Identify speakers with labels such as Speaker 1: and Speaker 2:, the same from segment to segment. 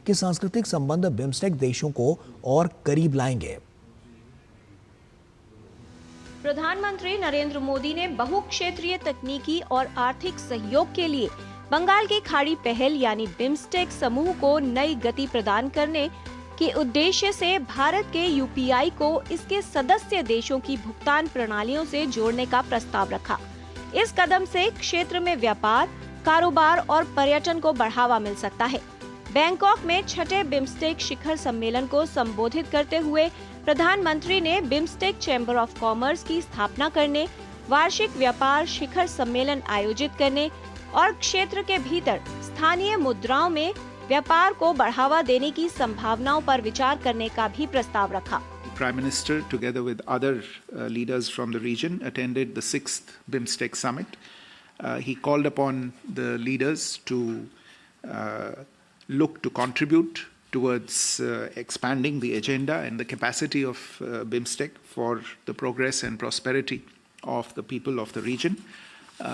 Speaker 1: कि सांस्कृतिक संबंध बिम्स्टेक देशों को और करीब लाएंगे।
Speaker 2: प्रधानमंत्री नरेंद्र मोदी ने बहुक्षेत्रीय तकनीकी और आर्थिक सहयोग के लिए बंगाल की खाड़ी पहल यानी बिम्स्टेक समूह को नई गति प्रदान करने के उद्देश्य से भारत के यूपीआई को इसके सदस्य देशों की भुगतान प्रणालियों से जोड़ने का प्रस्ताव रखा। इस कदम से क्षेत्र में व्यापार, कारोबार और पर्यटन को बढ़ावा मिल सकता है। बैंकॉक में छठे बिम्स्टेक शिखर सम्मेलन को संबोधित करते हुए प्रधानमंत्री ने बिम्स्टेक चैम्बर ऑफ कॉमर्स की स्थापना करने, वार्षिक व्यापार शिखर सम्मेलन आयोजित करने और क्षेत्र के भीतर स्थानीय मुद्राओं में व्यापार को बढ़ावा देने की संभावनाओं पर विचार करने का भी प्रस्ताव रखा।
Speaker 3: Prime Minister, together with other leaders from the region, attended the 6th BIMSTEC summit. He called upon the leaders to look to contribute towards expanding the agenda and the capacity of BIMSTEC for the progress and prosperity of the people of the region.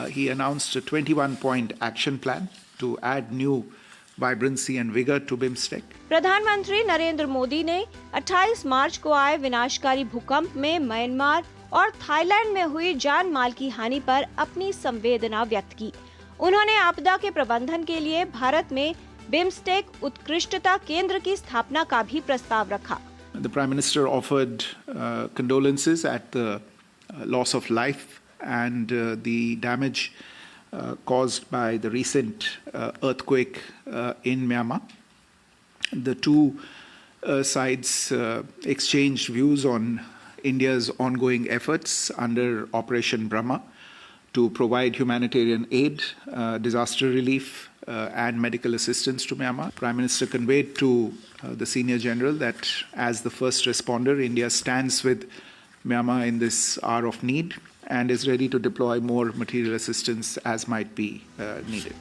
Speaker 3: He announced a 21-point action plan to add new vibrancy and vigour to BIMSTEC.
Speaker 2: प्रधानमंत्री नरेंद्र मोदी ने 28 मार्च को आए विनाशकारी भूकंप में Myanmar और Thailand में हुई जान माल की हानि पर अपनी संवेदना व्यक्त की। उन्होंने आपदा के प्रबंधन के लिए भारत में बिम्स्टेक उत्कृष्टता केंद्र की स्थापना का भी प्रस्ताव रखा।
Speaker 3: The Prime Minister offered condolences at the loss of life and the damage caused by the recent earthquake in Myanmar. The two sides exchanged views on India's ongoing efforts under Operation Brahma to provide humanitarian aid, disaster relief and medical assistance to Myanmar. Prime Minister conveyed to the Senior General that as the first responder, India stands with Myanmar in this hour of need and is ready to deploy more material assistance as might be needed.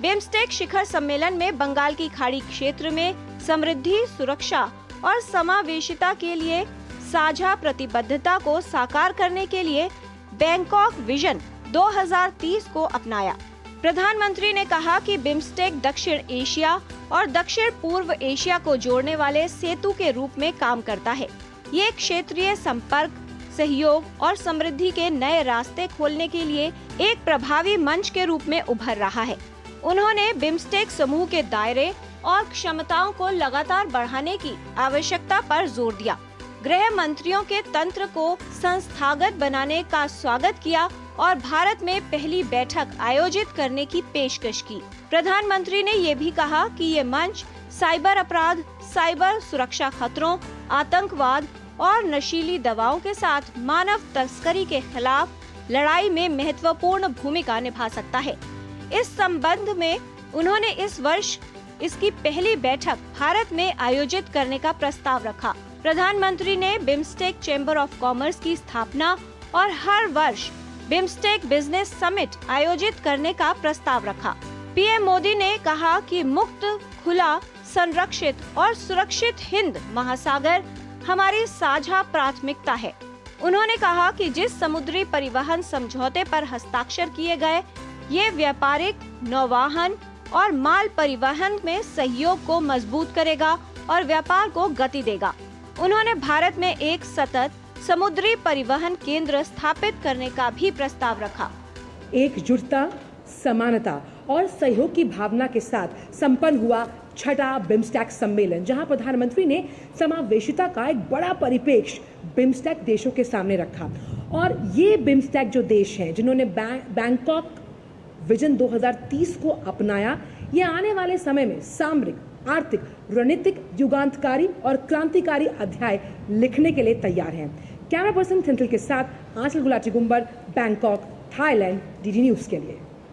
Speaker 2: BIMSTEC शिखर सम्मेलन में बंगाल की खाड़ी क्षेत्र में समृद्धि, सुरक्षा और समावेशिता के लिए साझा प्रतिबद्धता को साकार करने के लिए बैंकॉक विजन 2030 को अपनाया। प्रधानमंत्री ने कहा कि बिम्स्टेक दक्षिण एशिया और दक्षिण पूर्व एशिया को जोड़ने वाले सेतु के रूप में काम करता है। ये क्षेत्रीय संपर्क, सहयोग और समृद्धि के नए रास्ते खोलने के लिए एक प्रभावी मंच के रूप में उभर रहा है। उन्होंने बिम्स्टेक समूह के दायरे और क्षमताओं को लगातार बढ़ाने की आवश्यकता पर जोर दिया। गृह मंत्रियों के तंत्र को संस्थागत बनाने का स्वागत किया और भारत में पहली बैठक आयोजित करने की पेशकश की। प्रधानमंत्री ने ये भी कहा कि ये मंच साइबर अपराध, साइबर सुरक्षा खतरों, आतंकवाद और नशीली दवाओं के साथ मानव तस्करी के खिलाफ लड़ाई में महत्वपूर्ण भूमिका निभा सकता है। इस संबंध में उन्होंने इस वर्ष इसकी पहली बैठक भारत में आयोजित करने का प्रस्ताव रखा। प्रधानमंत्री ने बिम्स्टेक चैम्बर ऑफ कॉमर्स की स्थापना और हर वर्ष बिम्स्टेक बिजनेस समिट आयोजित करने का प्रस्ताव रखा। पीएम मोदी ने कहा कि मुक्त, खुला, संरक्षित और सुरक्षित हिंद महासागर हमारी साझा प्राथमिकता है। उन्होंने कहा कि जिस समुद्री परिवहन समझौते पर हस्ताक्षर किए गए, ये व्यापारिक, नौवाहन और माल परिवहन में सहयोग को मजबूत करेगा और व्यापार को गति देगा। उन्होंने भारत में एक सतत समुद्री परिवहन केंद्र स्थापित करने का भी प्रस्ताव रखा।
Speaker 4: एकजुटता, समानता और सहयोग की भावना के साथ संपन्न हुआ छठा बिम्स्टेक सम्मेलन, जहां प्रधानमंत्री ने समावेशिता का एक बड़ा परिप्रेक्ष्य बिम्स्टेक देशों के सामने रखा। और ये बिम्स्टेक जो देश हैं जिन्होंने बैंकॉक विजन 2030 को अपनाया, ये आने वाले समय में सामरिक, आर्थिक, रणनीतिक, युगांतकारी और क्रांतिकारी अध्याय लिखने के लिए तैयार हैं। कैमरा पर्सन सेंट्रल के साथ Anchal Gulati Gumber, Bangkok, Thailand, DD news के लिए।